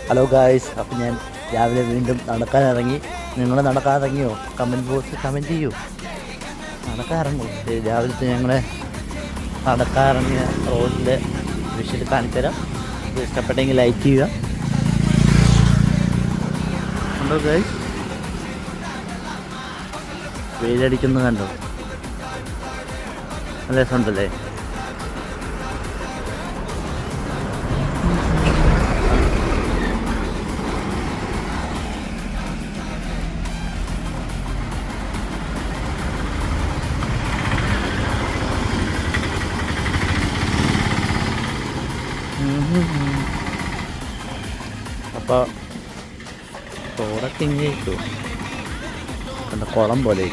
Hello guys, അപ്പം ഞാൻ രാവിലെ വീണ്ടും നടക്കാനിറങ്ങി. നിങ്ങൾ നടക്കാനിറങ്ങിയോ? കമൻറ്റ് ബോക്സിൽ കമൻറ്റ് ചെയ്യൂ. നടക്കാനിറങ്ങും. രാവിലത്തെ ഞങ്ങളെ നടക്കാനിറങ്ങിയ റോഡിൻ്റെ വിഷയം കാണിച്ചു തരാം. ഇത് ഇഷ്ടപ്പെട്ടെങ്കിൽ ലൈക്ക് ചെയ്യുക. കണ്ടോ ഗായ്സ്, വെയിലടിക്കുന്നത് കണ്ടോ? നല്ല രസമുണ്ടല്ലേ? അപ്പോൾ റോഡൊക്കെ ഇങ്ങനെ ഇട്ടു കണ്ട കുളം പോലെ.